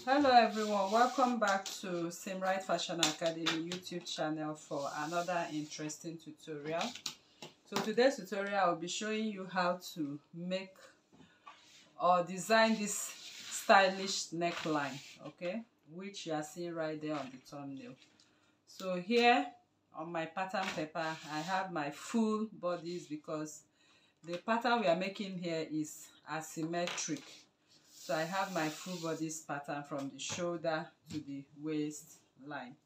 Hello everyone, welcome back to Simrite Fashion Academy YouTube channel for another interesting tutorial. So today's tutorial I will be showing you how to make or design this stylish neckline, okay, which you are seeing right there on the thumbnail. So here on my pattern paper I have my full bodies because the pattern we are making here is asymmetric. So I have my full bodice pattern from the shoulder to the waistline.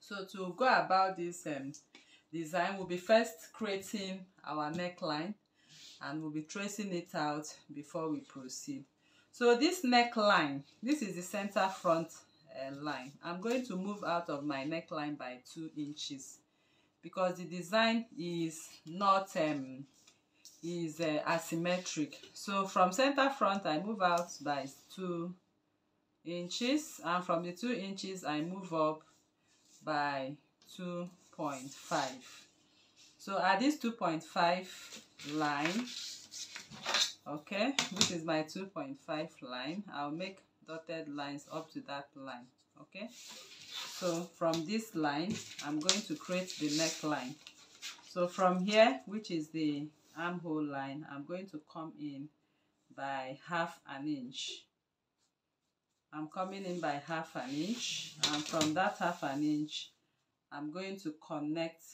So to go about this design, we'll be first creating our neckline and we'll be tracing it out before we proceed. So this neckline, this is the center front line. I'm going to move out of my neckline by 2 inches because the design is not asymmetric. So from center front I move out by 2 inches, and from the 2 inches I move up by 2.5. so at this 2.5 line, okay, this is my 2.5 line, I'll make dotted lines up to that line. Okay, so from this line I'm going to create the neckline. So from here, which is the armhole line, I'm going to come in by 1/2 inch. I'm coming in by 1/2 inch, and from that 1/2 inch I'm going to connect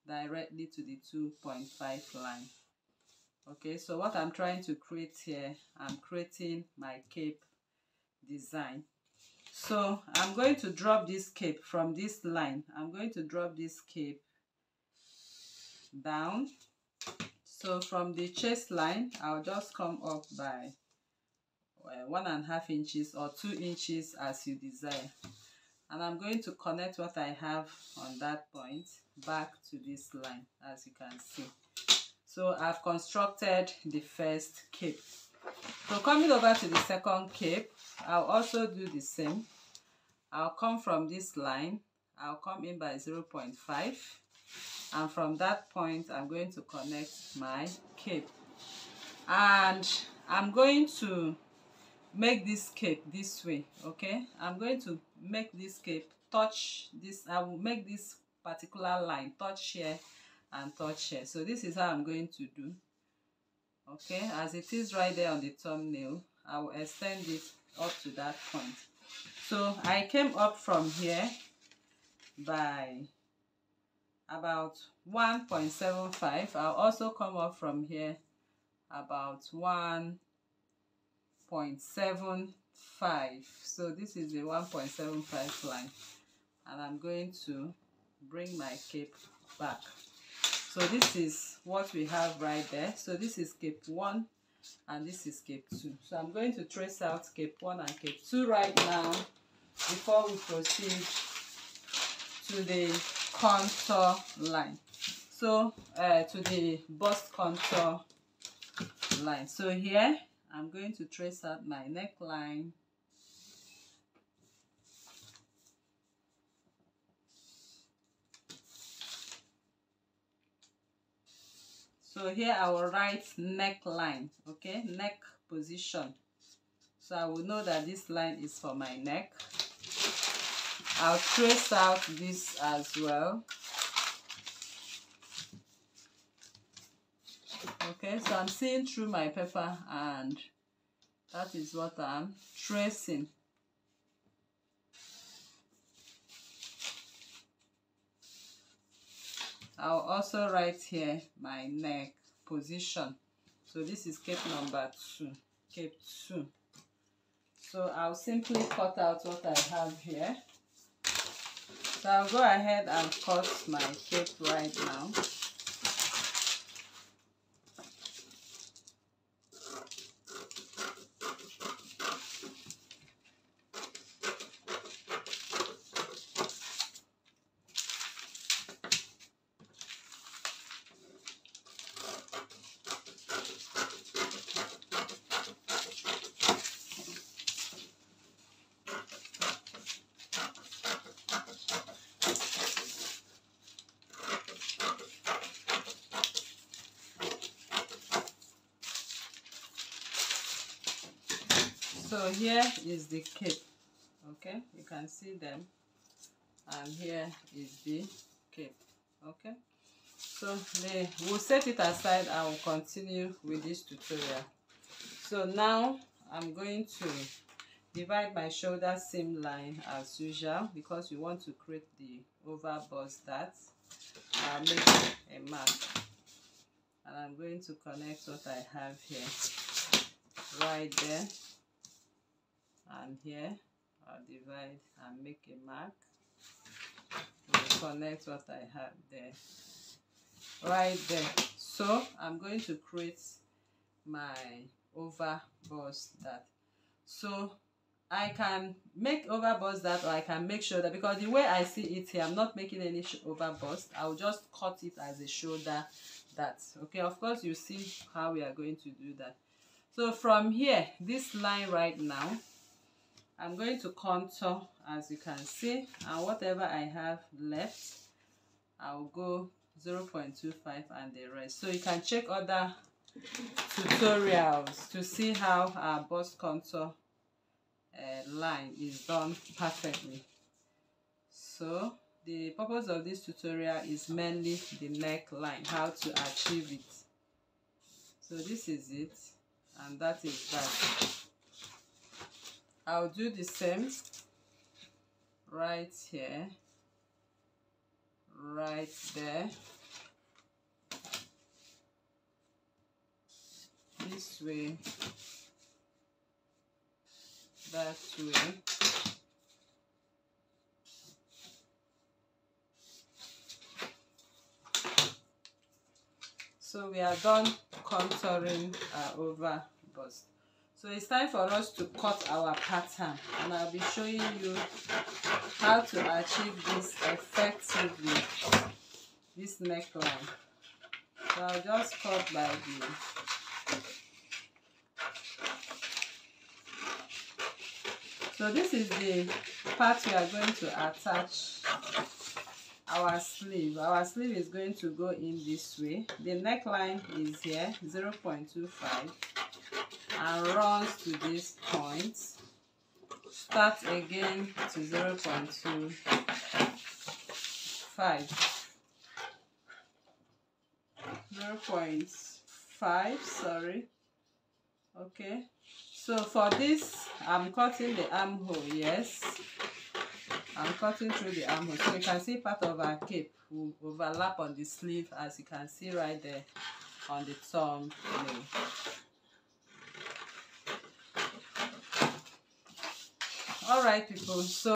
directly to the 2.5 line. Okay, so what I'm trying to create here, I'm creating my cape design. So I'm going to drop this cape from this line. I'm going to drop this cape down. So from the chest line I'll just come up by 1.5 inches or 2 inches as you desire, and I'm going to connect what I have on that point back to this line, as you can see. So I've constructed the first cape. So coming over to the second cape, I'll also do the same. I'll come from this line, I'll come in by 0.5, and from that point I'm going to connect my cape, and I'm going to make this cape this way. Okay, I'm going to make this cape touch this. I will make this particular line touch here and touch here. So this is how I'm going to do. Okay, as it is right there on the thumbnail, I will extend it up to that point. So I came up from here by about 1.75. I'll also come up from here about 1.75. So this is the 1.75 line, and I'm going to bring my cape back. So this is what we have right there. So this is cape 1 and this is cape 2. So I'm going to trace out cape 1 and cape 2 right now before we proceed to the contour line, so to the bust contour line. So here I'm going to trace out my neckline. So here I will write neckline, okay, neck position. So I will know that this line is for my neck. I'll trace out this as well. Okay, so I'm seeing through my paper and that is what I'm tracing. I'll also write here my neck position. So this is cape number 2, cape 2. So I'll simply cut out what I have here. So I'll go ahead and cut my cape right now. So here is the cape. Okay, you can see them, and here is the cape. Okay, so we'll set it aside. I will continue with this tutorial. So now I'm going to divide my shoulder seam line as usual, because we want to create the oval bust dart. I'll make a mark, and I'm going to connect what I have here right there, and here I'll divide and make a mark. We'll connect what I have there right there. So I'm going to create my oval bust dart. So I can make oval bust dart, or I can make shoulder, because the way I see it here, I'm not making any oval bust. I'll just cut it as a shoulder dart. Okay, of course you see how we are going to do that. So from here, this line right now, I'm going to contour, as you can see, and whatever I have left, I'll go 0.25 and the rest. So you can check other tutorials to see how our bust contour line is done perfectly. So the purpose of this tutorial is mainly the neckline, how to achieve it. So this is it, and that is that. I'll do the same right here, right there, this way, that way. So we are done contouring our oval bust. So it's time for us to cut our pattern, and I'll be showing you how to achieve this effectively, this neckline. So I'll just cut by the So this is the part we are going to attach our sleeve. Our sleeve is going to go in this way. The neckline is here, 0.25, and runs to this point. Start again to 0.25. 0.5, sorry. Okay. So for this, I'm cutting the armhole. Yes, I'm cutting through the armhole. So you can see part of our cape will overlap on the sleeve, as you can see right there on the thumbnail. All right, people. So